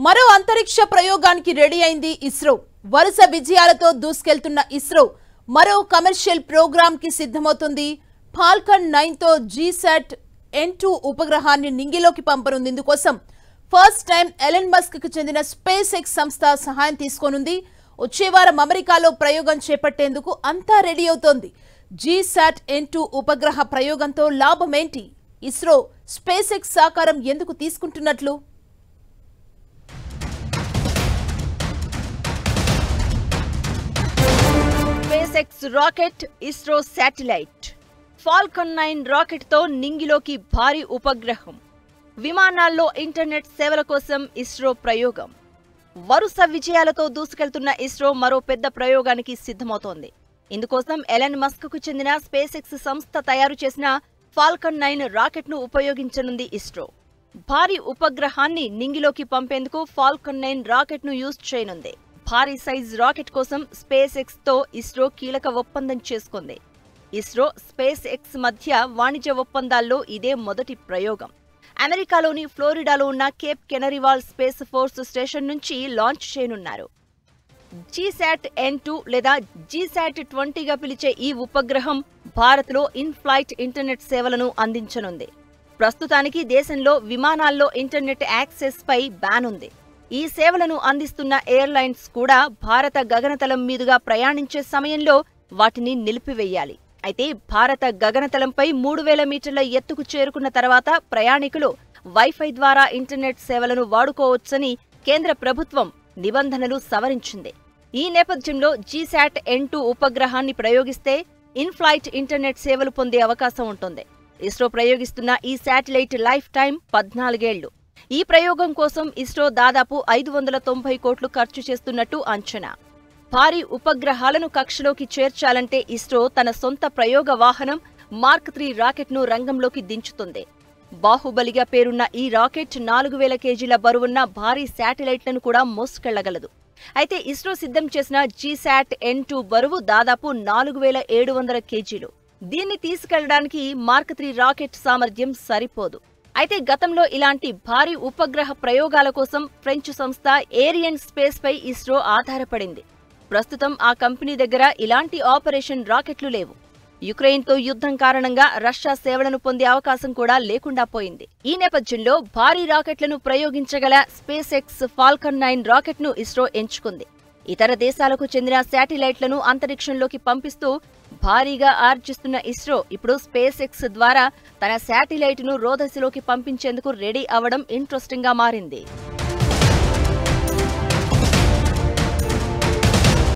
మరో అంతరిక్ష ప్రయోగానికి రెడీ అయింది ఇస్రో. వరుస విజయాలతో దూసుకెళ్తున్న ఇస్రో మరో కమర్షియల్ ప్రోగ్రామ్ కి సిద్ధమవుతుంది. ఫాల్కన్ 9 తో జీసాట్ N2 ఉపగ్రహాన్ని నింగిలోకి పంపనుంది. ఇందుకోసం ఫస్ట్ టైం ఎలన్ మస్క్ కు చెందిన స్పేస్ ఎక్స్ సంస్థ సహాయం తీసుకోనుంది. వచ్చే వారం అమెరికాలో ప్రయోగం చేపట్టేందుకు అంతా రెడీ అవుతోంది. జీసాట్ N2 ఉపగ్రహ ప్రయోగంతో లాభం ఏంటి? ఇస్రో స్పేస్ ఎక్స్ సహకారం ఎందుకు తీసుకుంటున్నట్లు? Space X rocket, ISRO satellite. Falcon 9 rocket తో నింగిలోకి భారీ ఉపగ్రహం. విమానాల్లో ఇంటర్నెట్ సేవల కోసం ఇస్రో ప్రయోగం. వరుస విజయాలతో దూసుకెళ్తున్న ఇస్రో మరో పెద్ద ప్రయోగానికి సిద్ధమవుతోంది. ఇందుకోసం ఎలన్ మస్క్ కు చెందిన స్పేస్ ఎక్స్ సంస్థ తయారు చేసిన ఫాల్కన్ 9 రాకెట్ ను ఉపయోగించనుంది ఇస్రో. భారీ ఉపగ్రహాన్ని నింగిలోకి పంపేందుకు ఫాల్కన్ 9 రాకెట్ ను యూజ్ చేయనుంది. భారీ సైజ్ రాకెట్ కోసం స్పేస్ ఎక్స్ తో ఇస్రో కీలక ఒప్పందం చేసుకుంది. ఇస్రో స్పేస్ ఎక్స్ మధ్య వాణిజ్య ఒప్పందాల్లో ఇదే మొదటి ప్రయోగం. అమెరికాలోని ఫ్లోరిడాలో ఉన్న కేప్ కెనరీవాల్ స్పేస్ ఫోర్స్ స్టేషన్ నుంచి లాంచ్ చేయనున్నారు. జీసాట్ N2 లేదా జీసాట్ 20 గా పిలిచే ఈ ఉపగ్రహం భారత్లో ఇన్-ఫ్లైట్ ఇంటర్నెట్ సేవలను అందించనుంది. ప్రస్తుతానికి దేశంలో విమానాల్లో ఇంటర్నెట్ యాక్సెస్ పై బ్యాన్ ఉంది. ఈ సేవలను అందిస్తున్న ఎయిర్లైన్స్ కూడా భారత గగనతలం మీదుగా ప్రయాణించే సమయంలో వాటిని నిలిపివేయాలి. అయితే భారత గగనతలంపై 3000 మీటర్ల ఎత్తుకు చేరుకున్న తర్వాత ప్రయాణికులు వైఫై ద్వారా ఇంటర్నెట్ సేవలను వాడుకోవచ్చని కేంద్ర ప్రభుత్వం నిబంధనలు సవరించింది. ఈ నేపథ్యంలో జీసాట్ N2 ఉపగ్రహాన్ని ప్రయోగిస్తే ఇన్-ఫ్లైట్ ఇంటర్నెట్ సేవలు పొందే అవకాశం ఉంటుంది. ఇస్రో ప్రయోగిస్తున్న ఈ శాటిలైట్ లైఫ్ టైం 14 ఏళ్లు. ఈ ప్రయోగం కోసం ఇస్రో దాదాపు 590 కోట్లు ఖర్చు చేస్తున్నట్టు అంచనా. భారీ ఉపగ్రహాలను కక్షలోకి చేర్చాలంటే ఇస్రో తన సొంత ప్రయోగ వాహనం మార్క్ 3 రాకెట్ను రంగంలోకి దించుతుంది. బాహుబలిగా పేరున్న ఈ రాకెట్ 4000 కేజీల బరువున్న భారీ శాటిలైట్లను కూడా మోసుకెళ్లగలదు. అయితే ఇస్రో సిద్ధం చేసిన జీసాట్ N2 బరువు దాదాపు 4700 కేజీలు. దీన్ని తీసుకెళ్లడానికి మార్క్ 3 రాకెట్ సామర్థ్యం సరిపోదు. అయితే గతంలో ఇలాంటి భారీ ఉపగ్రహ ప్రయోగాల కోసం ఫ్రెంచ్ సంస్థ ఏరియన్ స్పేస్ పై ఇస్రో ఆధారపడింది. ప్రస్తుతం ఆ కంపెనీ దగ్గర ఇలాంటి ఆపరేషన్ రాకెట్లు లేవు. యుక్రెయిన్తో యుద్ధం కారణంగా రష్యా సేవలను పొందే అవకాశం కూడా లేకుండా పోయింది. ఈ నేపథ్యంలో భారీ రాకెట్లను ప్రయోగించగల స్పేస్ ఎక్స్ ఫాల్కన్ 9 రాకెట్ను ఇస్రో ఎంచుకుంది. ఇతర దేశాలకు చెందిన శాటిలైట్లను అంతరిక్షంలోకి పంపిస్తూ భారీగా ఆర్జిస్తున్న ఇస్రో ఇప్పుడు స్పేస్ ఎక్స్ ద్వారా తన శాటిలైట్ను రోదసిలోకి పంపించేందుకు రెడీ అవ్వడం ఇంట్రెస్టింగ్ గా మారింది.